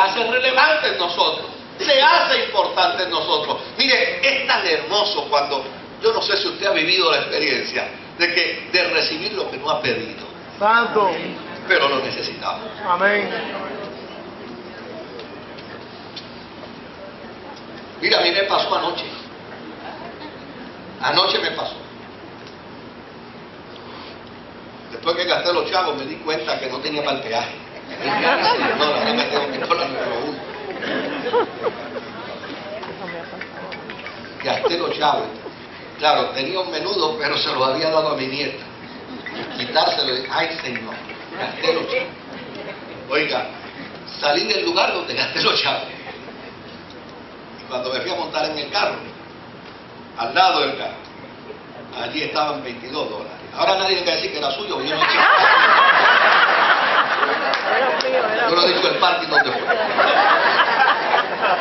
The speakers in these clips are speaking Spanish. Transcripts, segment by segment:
hace relevante en nosotros, se hace importante en nosotros. Mire, es tan hermoso cuando, yo no sé si usted ha vivido la experiencia de recibir lo que no ha pedido. Santo. Pero lo necesitaba. Amén. Mira, a mí me pasó anoche. Anoche me pasó. Después que gasté los chavos me di cuenta que no tenía para el peaje. No, ahora me tengo que ir por la número 1. Gasté los chavos. Claro, tenía un menudo, pero se los había dado a mi nieta. Quitárselo y, ay Señor, gasté los chavos. Oiga, salí del lugar donde gasté los chavos. Y cuando me fui a montar en el carro, al lado del carro, allí estaban $22. Ahora nadie le va a decir que era suyo, yo no sé. Yo no digo el parking donde fue.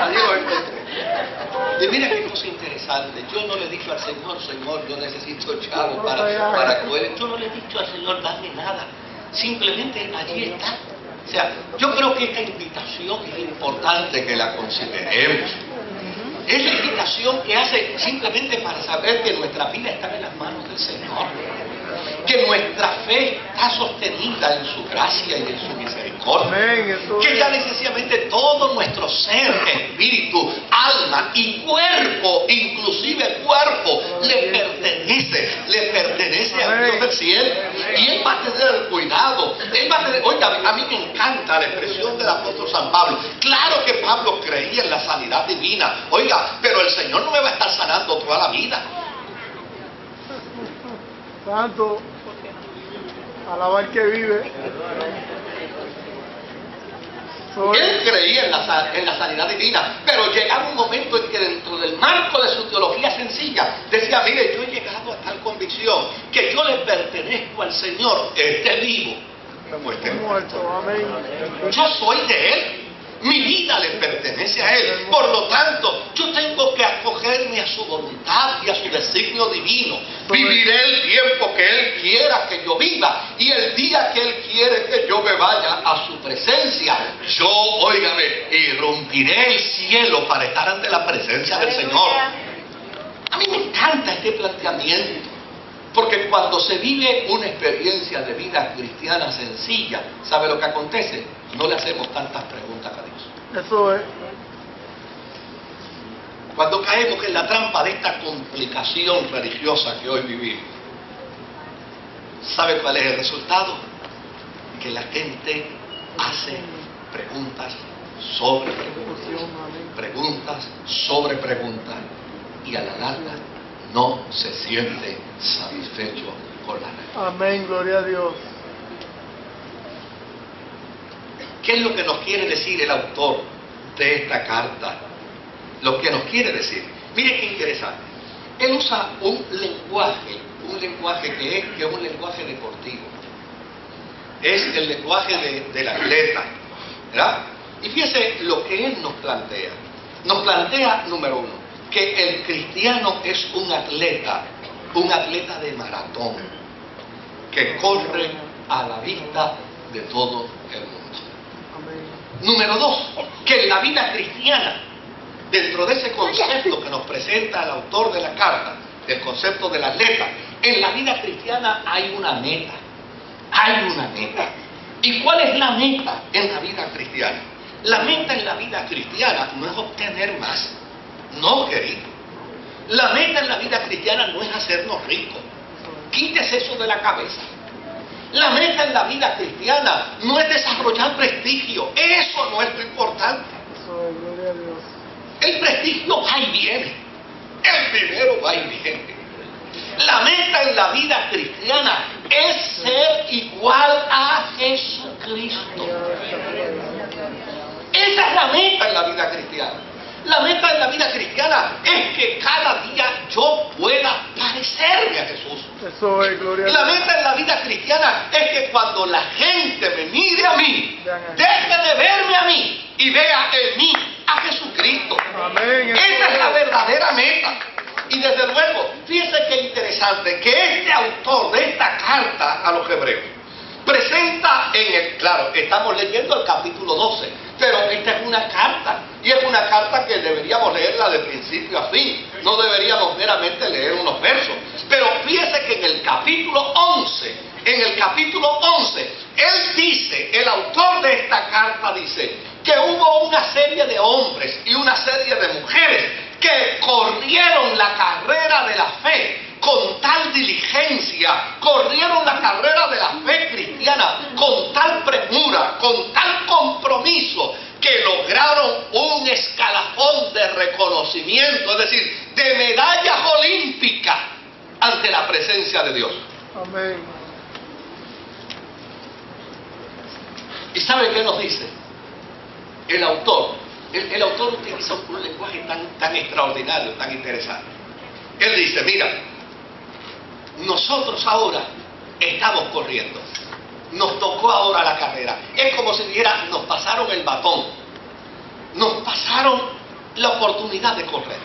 Allí lo encontré. Y mira qué cosa interesante. Yo no le he dicho al Señor, Señor, yo necesito chavo para comer. Yo no le he dicho al Señor, dame nada. Simplemente allí está. O sea, yo creo que esta invitación es importante que la consideremos. Es la invitación que hace simplemente para saber que nuestra vida está en las manos del Señor. Que nuestra fe está sostenida en su gracia y en su misericordia. Que ya necesariamente todo nuestro ser, espíritu, alma y cuerpo, inclusive el cuerpo, le pertenece a Dios del cielo. Y Él va a tener cuidado. Él va a tener, oiga, a mí me encanta la expresión del apóstol San Pablo. Claro que Pablo creía en la sanidad divina. Oiga, pero el Señor no me va a estar sanando toda la vida. Santo, alabar que vive. Él creía en la sanidad divina, pero llegaba un momento en que dentro del marco de su teología sencilla, decía, mire, yo he llegado a tal convicción, que yo le pertenezco al Señor, esté vivo o esté muerto. Yo soy de Él. Mi vida le pertenece a Él. Por lo tanto, yo tengo que acogerme a su voluntad y a su designio divino. Viviré el tiempo que Él quiera que yo viva. Y el día que Él quiere que yo me vaya a su presencia, yo, óigame, irrumpiré el cielo para estar ante la presencia del Señor. A mí me encanta este planteamiento. Porque cuando se vive una experiencia de vida cristiana sencilla, ¿sabe lo que acontece? No le hacemos tantas preguntas a Dios. Eso es. Cuando caemos en la trampa de esta complicación religiosa que hoy vivimos, ¿sabe cuál es el resultado? Que la gente hace preguntas sobre preguntas, y a la larga no se siente satisfecho con la respuesta. Amén, gloria a Dios. ¿Qué es lo que nos quiere decir el autor de esta carta? Lo que nos quiere decir. Mire qué interesante. Él usa un lenguaje que es un lenguaje deportivo. Es el lenguaje del atleta, ¿verdad? Y fíjese lo que él nos plantea. Nos plantea, número uno, que el cristiano es un atleta de maratón, que corre a la vista de todo el mundo. Número dos, que en la vida cristiana, dentro de ese concepto que nos presenta el autor de la carta, del concepto del atleta, en la vida cristiana hay una meta. Hay una meta. ¿Y cuál es la meta en la vida cristiana? La meta en la vida cristiana no es obtener más. No, querido. La meta en la vida cristiana no es hacernos ricos. Quítese eso de la cabeza. La meta en la vida cristiana no es desarrollar prestigio. Eso no es lo importante. Gloria a Dios. El prestigio va y viene. El dinero va y viene. La meta en la vida cristiana es ser igual a Jesucristo. Esa es la meta en la vida cristiana. La meta en la vida cristiana es que cada día yo pueda parecerme a Jesús. Eso es, gloria a Dios. La meta en la vida cristiana es que cuando la gente me mire a mí, deje de verme a mí y vea en mí a Jesucristo. Amén. Esa es la verdadera meta. Y desde luego, fíjense qué interesante que este autor de esta carta a los hebreos presenta claro, estamos leyendo el capítulo 12, pero esta es una carta. Y es una carta que deberíamos leerla de principio a fin. No deberíamos meramente leer unos versos. Pero fíjese que en el capítulo 11, él dice, el autor de esta carta dice, que hubo una serie de hombres y una serie de mujeres que corrieron la carrera de la fe con tal diligencia, corrieron la carrera de la fe cristiana con tal premura, con tal compromiso, que lograron un escalafón de reconocimiento, es decir, de medallas olímpicas ante la presencia de Dios. Amén. ¿Y sabe qué nos dice? El autor utiliza un lenguaje tan extraordinario, tan interesante. Él dice, mira, nosotros ahora estamos corriendo, nos tocó ahora la carrera. Es como si dijera, nos pasaron el batón, nos pasaron la oportunidad de correr.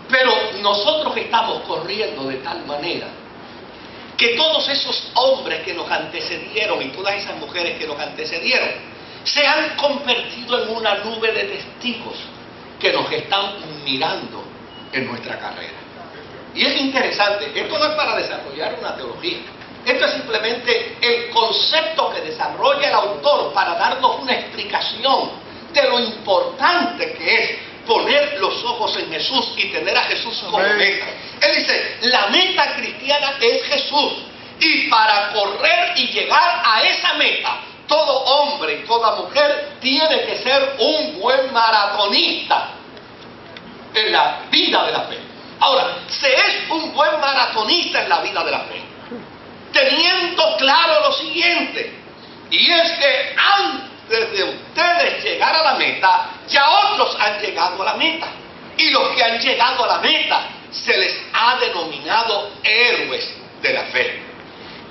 Pero nosotros estamos corriendo de tal manera que todos esos hombres que nos antecedieron y todas esas mujeres que nos antecedieron se han convertido en una nube de testigos que nos están mirando en nuestra carrera. Y es interesante, esto no es para desarrollar una teología, esto es simplemente el concepto que desarrolla el autor para darnos una explicación de lo importante que es poner los ojos en Jesús y tener a Jesús como meta. Él dice, la meta cristiana es Jesús, y para correr y llegar a esa meta, todo hombre y toda mujer tiene que ser un buen maratonista en la vida de la fe. Ahora, se es un buen maratonista en la vida de la fe, teniendo claro lo siguiente, y es que antes de ustedes llegar a la meta, ya otros han llegado a la meta. Y los que han llegado a la meta, se les ha denominado héroes de la fe.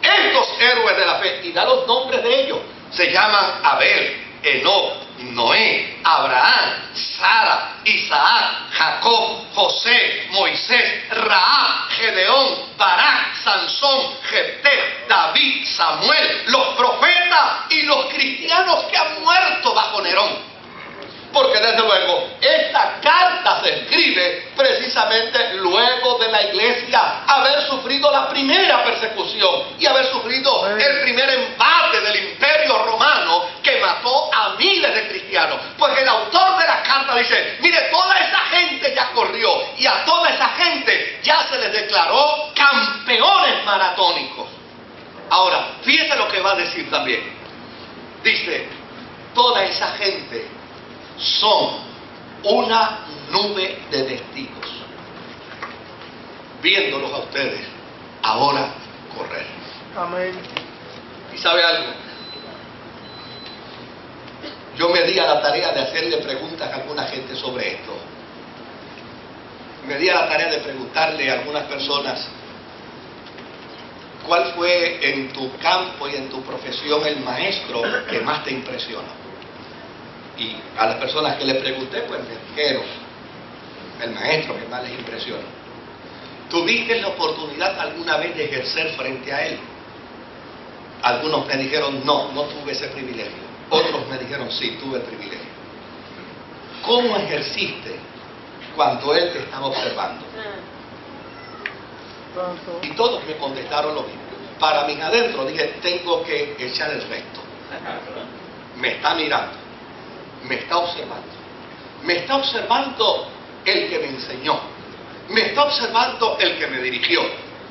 Estos héroes de la fe, y da los nombres de ellos, se llaman Abel, Enoc, Noé, Abraham, Sara, Isaac, Jacob, José, Moisés, Rahab, Gedeón, Barak, Sansón, Jefté, David, Samuel, los profetas y los cristianos que han muerto bajo Nerón. Porque desde luego, esta carta se escribe precisamente luego de la iglesia haber sufrido la primera persecución y haber sufrido el primer embate del imperio romano que mató a miles de cristianos. Pues el autor de la carta dice, mire, toda esa gente ya corrió y a toda esa gente ya se les declaró campeones maratónicos. Ahora, fíjese lo que va a decir también. Dice, toda esa gente son una nube de testigos, viéndolos a ustedes ahora correr. Amén. ¿Y sabe algo? Yo me di a la tarea de hacerle preguntas a alguna gente sobre esto. Me di a la tarea de preguntarle a algunas personas, ¿cuál fue en tu campo y en tu profesión el maestro que más te impresionó? Y a las personas que le pregunté, pues me dijeron, el maestro que más les impresiona. ¿Tuviste la oportunidad alguna vez de ejercer frente a él? Algunos me dijeron, no tuve ese privilegio. Otros me dijeron, sí, tuve el privilegio. ¿Cómo ejerciste cuando él te estaba observando? Y todos me contestaron lo mismo. Para mis adentro dije, tengo que echar el resto. Me está mirando. Me está observando. Me está observando el que me enseñó. Me está observando el que me dirigió.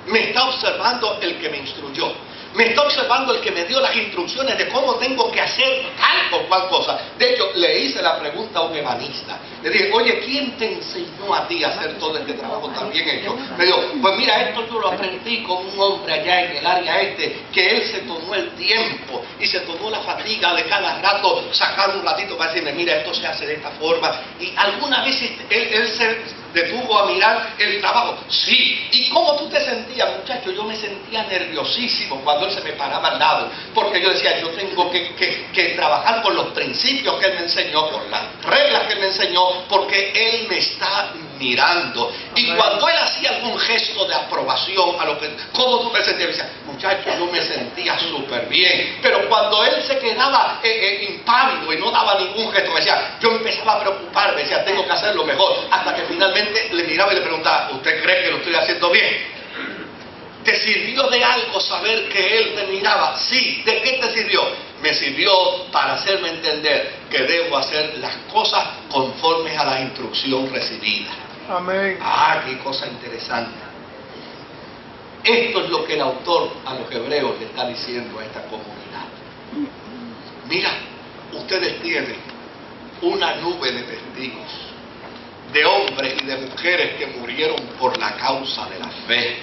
Me está observando el que me instruyó. Me está observando el que me dio las instrucciones de cómo tengo que hacer tal o cual cosa. De hecho, le hice la pregunta a un ebanista. Le dije, oye, ¿quién te enseñó a ti a hacer todo este trabajo tan bien hecho? Me dijo, pues mira, esto yo lo aprendí con un hombre allá en el área que él se tomó el tiempo y se tomó la fatiga de cada rato sacar un ratito para decirme, mira, esto se hace de esta forma. Y algunas veces él se detuvo a mirar el trabajo. Sí. ¿Y cómo tú te sentías, muchacho? Yo me sentía nerviosísimo cuando él se me paraba al lado, porque yo decía, yo tengo que trabajar con los principios que él me enseñó, con las reglas que él me enseñó, porque él me está mirando. Y cuando él hacía algún gesto de aprobación a lo que, ¿cómo tú te sentías? Decía, muchacho, yo me sentía súper bien. Pero cuando él se quedaba impávido y no daba ningún gesto. Me decía, yo empezaba a preocuparme, decía, tengo que hacerlo mejor, hasta que finalmente le miraba y le preguntaba, ¿usted cree que lo estoy haciendo bien? ¿Te sirvió de algo saber que él me miraba? Sí. ¿De qué te sirvió? Me sirvió para hacerme entender que debo hacer las cosas conforme a la instrucción recibida. Amén. Ah, qué cosa interesante. Esto es lo que el autor a los hebreos le está diciendo a esta comunidad. Mira, ustedes tienen una nube de testigos, de hombres y de mujeres que murieron por la causa de la fe.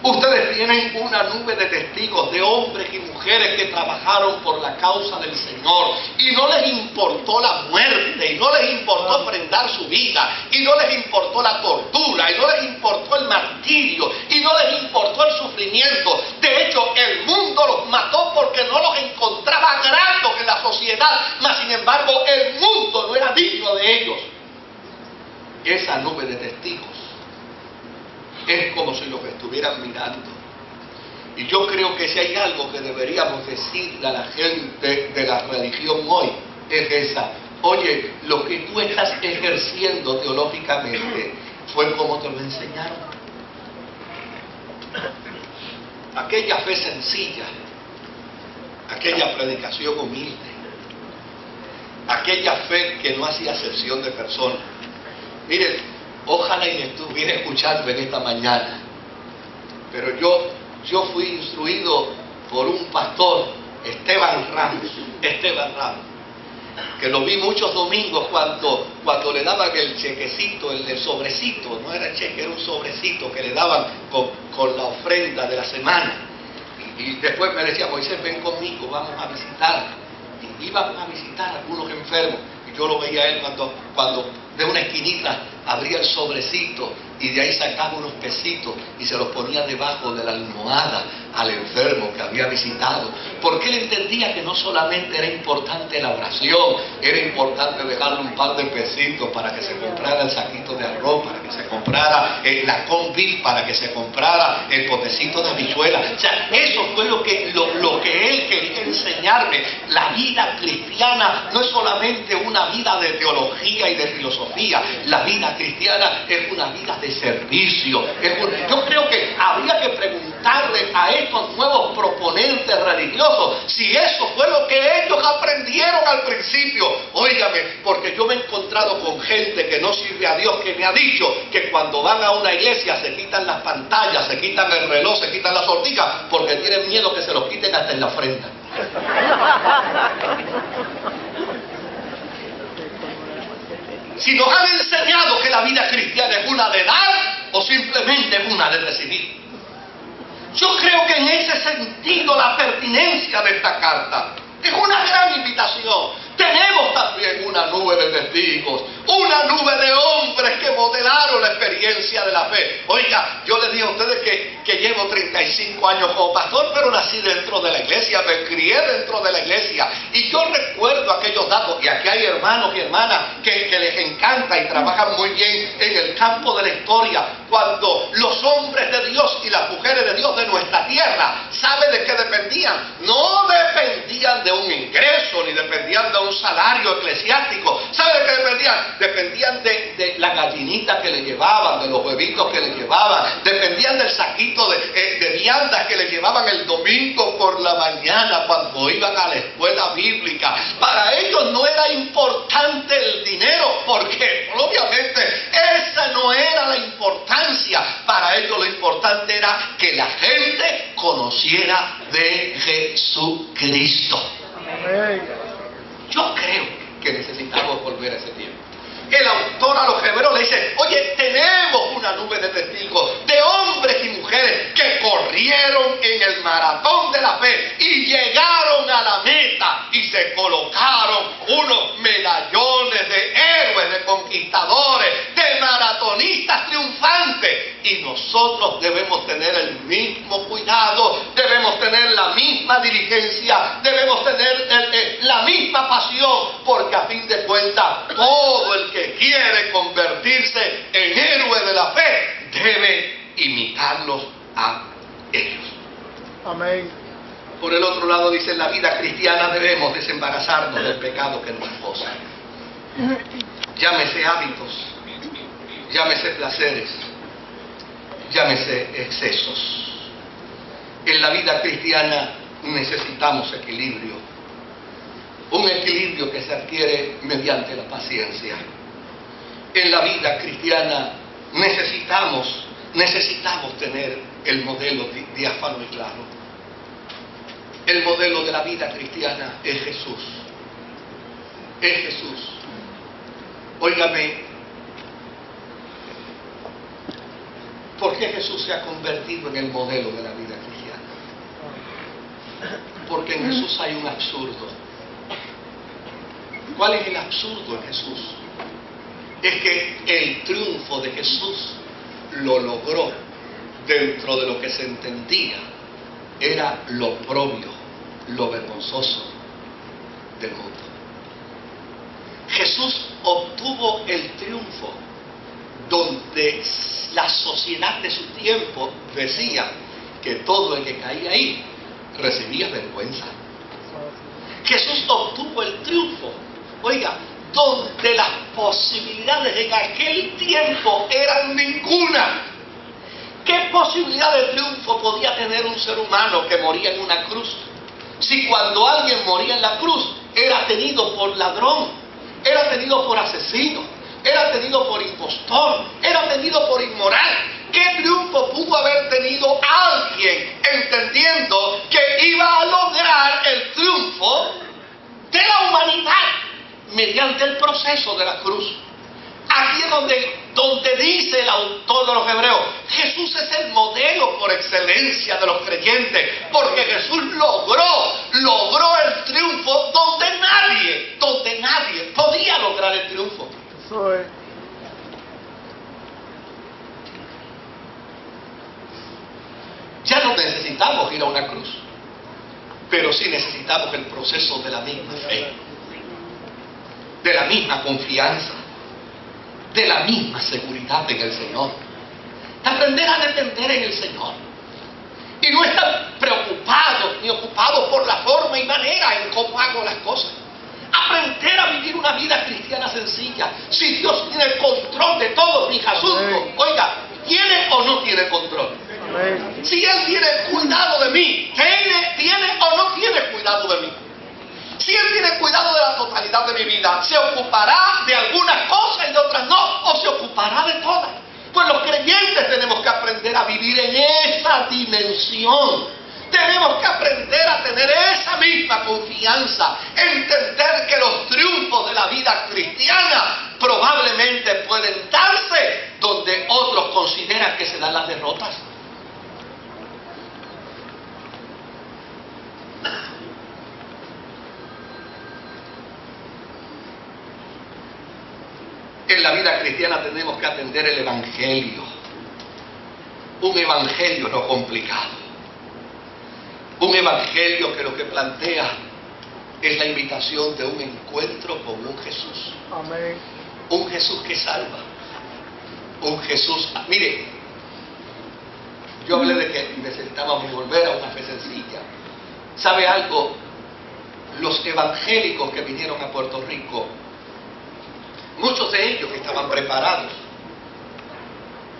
Ustedes tienen una nube de testigos, de hombres y mujeres que trabajaron por la causa del Señor y no les importó la muerte, y no les importó ofrendar su vida, y no les importó la tortura, y no les importó el martirio, y no les importó el sufrimiento. De hecho, el mundo los mató porque no los encontraba gratos en la sociedad, mas sin embargo el mundo no era digno de ellos. Esa nube de testigos es como si los estuvieran mirando. Y yo creo que si hay algo que deberíamos decirle a la gente de la religión hoy, es esa. Oye, lo que tú estás ejerciendo teológicamente fue como te lo enseñaron. Aquella fe sencilla, aquella predicación humilde, aquella fe que no hacía acepción de personas. Miren, ojalá y me estuviera escuchando en esta mañana, pero yo fui instruido por un pastor, Esteban Ramos, que lo vi muchos domingos cuando le daban el chequecito, el sobrecito, no era cheque, era un sobrecito que le daban con la ofrenda de la semana. Y después me decía, Moisés, ven conmigo, vamos a visitar. Y íbamos a visitar a algunos enfermos. Y yo lo veía a él cuando de una esquinita abría el sobrecito y de ahí sacaba unos pesitos y se los ponía debajo de la almohada al enfermo que había visitado, porque él entendía que no solamente era importante la oración, era importante dejarle un par de pesitos para que se comprara el saquito de arroz, para que se comprara la corned beef, para que se comprara el potecito de habichuela. O sea, eso fue lo que él quería enseñarme. La vida cristiana no es solamente una vida de teología y de filosofía, la vida cristiana es una vida de servicio. Yo creo que habría que preguntarle a estos nuevos proponentes religiosos si eso fue lo que ellos aprendieron al principio. Óigame, porque yo me he encontrado con gente que no sirve a Dios, que me ha dicho que cuando van a una iglesia se quitan las pantallas, se quitan el reloj, se quitan las sortijas, porque tienen miedo que se los quiten hasta en la frente. Si nos han enseñado que la vida cristiana es una de dar o simplemente es una de recibir. Yo creo que en ese sentido la pertinencia de esta carta es una gran invitación. Tenemos también una nube de testigos, una nube de hombres que modelaron la experiencia de la fe. Oiga, yo les dije a ustedes que llevo 35 años como pastor, pero nací dentro de la iglesia, me crié dentro de la iglesia. Y yo recuerdo aquellos datos, y aquí hay hermanos y hermanas que les encanta y trabajan muy bien en el campo de la historia, cuando los hombres de Dios y las mujeres de Dios de nuestra tierra, ¿saben de qué dependían? No dependían de un ingreso, ni dependían de un salario eclesiástico. ¿Sabe de qué dependían? Dependían de la gallinita que le llevaban, de los huevitos que le llevaban, dependían del saquito de viandas que le llevaban el domingo por la mañana cuando iban a la escuela bíblica. Para ellos no era importante el dinero, porque obviamente esa no era la importancia. Para ellos lo importante era que la gente conociera de Jesucristo. Amén. Yo creo que necesitamos volver a ese tiempo. El autor a los hebreos le dice, oye, tenemos una nube de testigos, de hombres y mujeres que corrieron en el maratón de la fe y llegaron a la meta y se colocaron unos medallones de héroes, de conquistadores, de maratonistas triunfantes. Y nosotros debemos tener el mismo cuidado, debemos tener la misma diligencia, debemos tener la misma pasión, porque a fin de cuentas todo el que quiere convertirse en héroe de la fe debe imitarlos a ellos. Amén. Por el otro lado dice, en la vida cristiana debemos desembarazarnos del pecado que nos esposa. Llámese hábitos, llámese placeres, llámese excesos. En la vida cristiana necesitamos equilibrio. Un equilibrio que se adquiere mediante la paciencia. En la vida cristiana necesitamos tener el modelo diáfano y claro. El modelo de la vida cristiana es Jesús. Es Jesús. Óigame, ¿por qué Jesús se ha convertido en el modelo de la vida cristiana? Porque en Jesús hay un absurdo. ¿Cuál es el absurdo en Jesús? Es que el triunfo de Jesús lo logró dentro de lo que se entendía era lo propio, lo vergonzoso del mundo. Jesús obtuvo el triunfo donde la sociedad de su tiempo decía que todo el que caía ahí recibía vergüenza. Jesús obtuvo el triunfo, oiga, donde las posibilidades en aquel tiempo eran ninguna. ¿Qué posibilidad de triunfo podía tener un ser humano que moría en una cruz? Si cuando alguien moría en la cruz era tenido por ladrón, era tenido por asesino, era tenido por impostor, era tenido por inmoral. ¿Qué triunfo pudo haber tenido alguien entendiendo que iba a lograr el triunfo de la humanidad mediante el proceso de la cruz? Aquí es donde dice el autor de los Hebreos, Jesús es el modelo por excelencia de los creyentes, porque Jesús logró el triunfo donde nadie podía lograr el triunfo. Eso es. Ya no necesitamos ir a una cruz, pero sí necesitamos el proceso de la misma fe, de la misma confianza, de la misma seguridad en el Señor. Aprender a depender en el Señor. Y no estar preocupado ni ocupado por la forma y manera en cómo hago las cosas. Aprender a vivir una vida cristiana sencilla. Si Dios tiene el control de todos mis asuntos, oiga, ¿tiene o no tiene control? Amén. Si Él tiene cuidado de mí, ¿tiene o no tiene cuidado de mí? Si Él tiene cuidado de la totalidad de mi vida, ¿se ocupará de algunas cosas y de otras no? ¿O se ocupará de todas? Pues los creyentes tenemos que aprender a vivir en esa dimensión. Tenemos que aprender a tener esa misma confianza, entender que los triunfos de la vida cristiana probablemente pueden darse donde otros consideran que se dan las derrotas. En la vida cristiana tenemos que atender el Evangelio. Un Evangelio no complicado. Un Evangelio que lo que plantea es la invitación de un encuentro con un Jesús. Amén. Un Jesús que salva. Un Jesús... Mire, yo hablé de que necesitábamos volver a una fe sencilla. ¿Sabe algo? Los evangélicos que vinieron a Puerto Rico, muchos de ellos estaban preparados.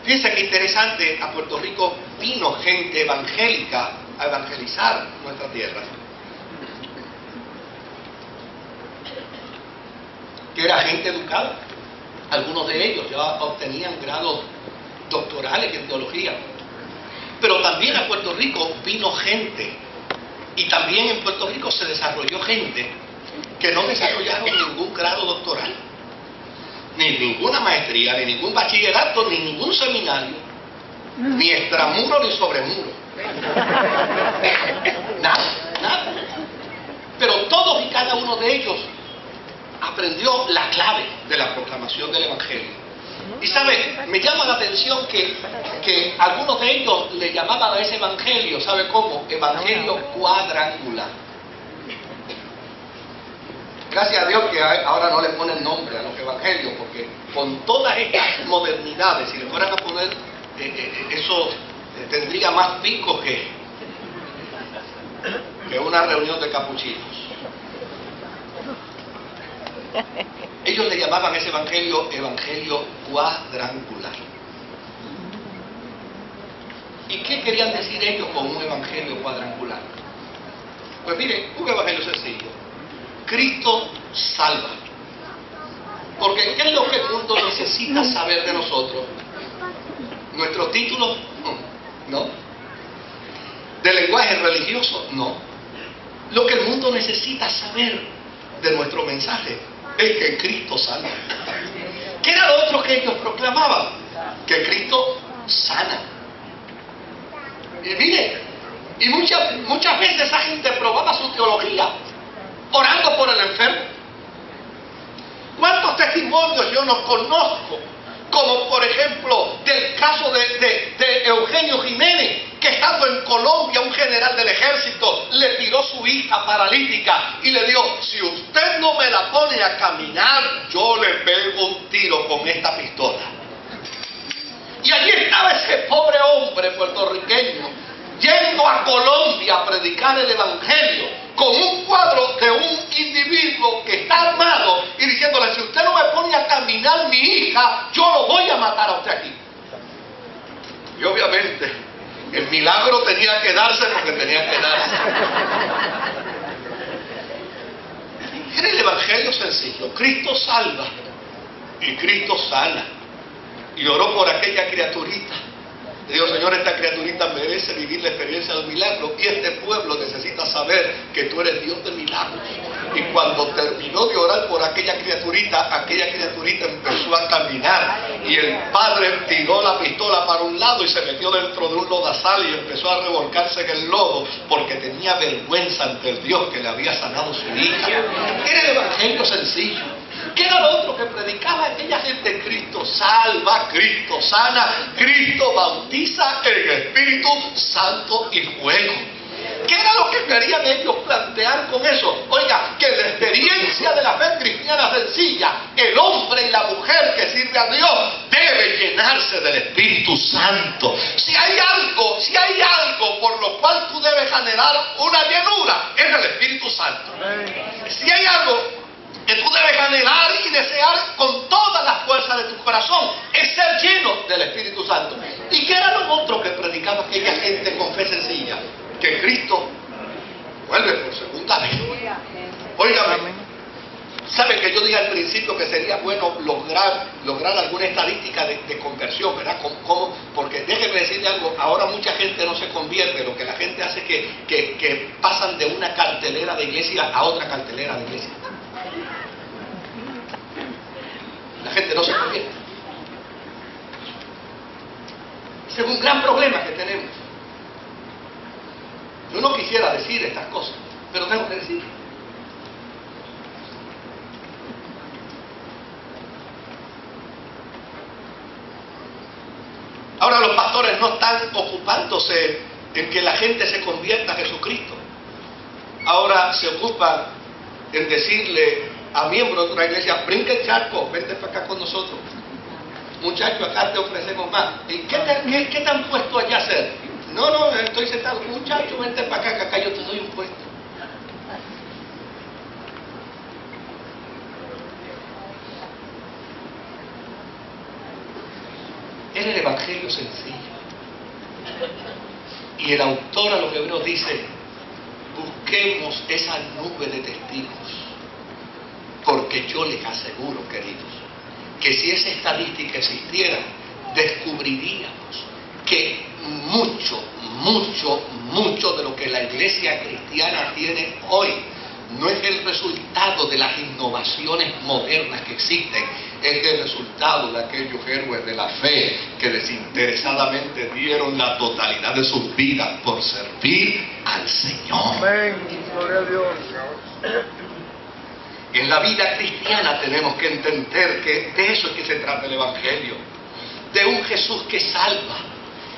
Fíjense qué interesante, a Puerto Rico vino gente evangélica a evangelizar nuestra tierra. Que era gente educada. Algunos de ellos ya obtenían grados doctorales en teología. Pero también a Puerto Rico vino gente. Y también en Puerto Rico se desarrolló gente que no desarrollaron ningún grado doctoral, ni ninguna maestría, ni ningún bachillerato, ni ningún seminario, ni extramuro ni sobremuro. Nada. Pero todos y cada uno de ellos aprendió la clave de la proclamación del Evangelio. Y sabe, me llama la atención que algunos de ellos le llamaban a ese Evangelio, ¿sabe cómo? Evangelio cuadrangular. Gracias a Dios que ahora no le ponen nombre a los evangelios, porque con todas estas modernidades, si le fueran a poner, eso tendría más picos que... que una reunión de capuchinos. Ellos le llamaban ese evangelio cuadrangular. ¿Y qué querían decir ellos con un evangelio cuadrangular? Pues miren, un evangelio sencillo. Cristo salva. Porque ¿qué es lo que el mundo necesita saber de nosotros? ¿Nuestros títulos? No. ¿De lenguaje religioso? No. Lo que el mundo necesita saber de nuestro mensaje es que Cristo salva. ¿Qué era lo otro que ellos proclamaban? Que Cristo sana. Y mire, y muchas veces esa gente probaba su teología orando por el enfermo. ¿Cuántos testimonios yo no conozco? Como por ejemplo del caso de Eugenio Jiménez, que estando en Colombia un general del ejército le tiró su hija paralítica y le dijo: si usted no me la pone a caminar, yo le pego un tiro con esta pistola. Y allí estaba ese pobre hombre puertorriqueño yendo a Colombia a predicar el evangelio con un cuadro de un individuo que está armado y diciéndole: si usted no me pone a caminar mi hija, yo lo voy a matar a usted aquí. Y obviamente el milagro tenía que darse porque tenía que darse. Era el evangelio sencillo. Cristo salva y Cristo sana. Y oró por aquella criaturita. Le digo: Señor, esta criaturita merece vivir la experiencia del milagro y este pueblo necesita saber que tú eres Dios de milagros. Y cuando terminó de orar por aquella criaturita empezó a caminar y el padre tiró la pistola para un lado y se metió dentro de un lodazal y empezó a revolcarse en el lodo porque tenía vergüenza ante el Dios que le había sanado su hija. Era el evangelio sencillo. ¿Qué era lo otro que predicaba aquella gente? Cristo salva, Cristo sana, Cristo bautiza en Espíritu Santo y fuego. ¿Qué era lo que querían ellos plantear con eso? Oiga, que la experiencia de la fe cristiana sencilla, el hombre y la mujer que sirve a Dios debe llenarse del Espíritu Santo. Si hay algo por lo cual tú debes anhelar una llenura, es el Espíritu Santo. Si hay algo que tú debes anhelar y desear con todas las fuerzas de tu corazón, es ser lleno del Espíritu Santo. ¿Y qué era lo otro que predicaba aquella gente con fe sencilla? Que Cristo vuelve por segunda vez. Óigame, ¿sabe que yo dije al principio que sería bueno lograr alguna estadística de conversión, ¿verdad? ¿Cómo? Porque déjeme decirle algo, ahora mucha gente no se convierte, lo que la gente hace es que pasan de una cartelera de iglesia a otra cartelera de iglesia. La gente no se convierte. Ese es un gran problema que tenemos. Yo no quisiera decir estas cosas, pero tengo que decir. Ahora los pastores no están ocupándose en que la gente se convierta a Jesucristo. Ahora se ocupan en decirle a miembros de otra iglesia: brinca el charco, vente para acá con nosotros. Muchachos, acá te ofrecemos más. ¿Y qué te han puesto allá a hacer? No, estoy sentado. Muchachos, vente para acá, que acá yo te doy un puesto. Era el evangelio sencillo. Y el autor a los Hebreos dice: busquemos esa nube de testigos, porque yo les aseguro, queridos, que si esa estadística existiera, descubriríamos que mucho de lo que la iglesia cristiana tiene hoy no es el resultado de las innovaciones modernas que existen, es el resultado de aquellos héroes de la fe que desinteresadamente dieron la totalidad de sus vidas por servir al Señor. Amén. Gloria a Dios. En la vida cristiana tenemos que entender que de eso es que se trata el evangelio, de un Jesús que salva,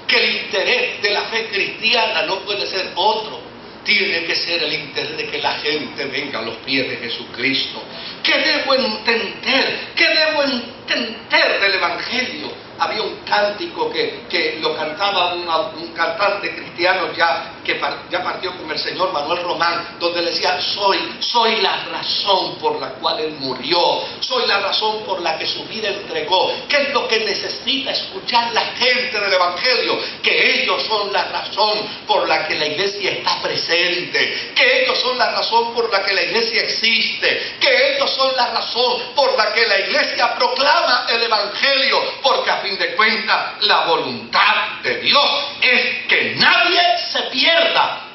que el interés de la fe cristiana no puede ser otro. Tiene que ser el interés de que la gente venga a los pies de Jesucristo. ¿Qué debo entender? ¿Qué debo entender del Evangelio. Había un cántico que lo cantaba un cantante cristiano ya partió con el Señor, Manuel Román, donde le decía: soy la razón por la cual Él murió, soy la razón por la que su vida entregó. ¿Qué es lo que necesita escuchar la gente del Evangelio? Que ellos son la razón por la que la iglesia está presente, que ellos son la razón por la que la iglesia existe, que ellos son la razón por la que la iglesia proclama el Evangelio, porque a fin de cuentas la voluntad de Dios es que nadie se pierda,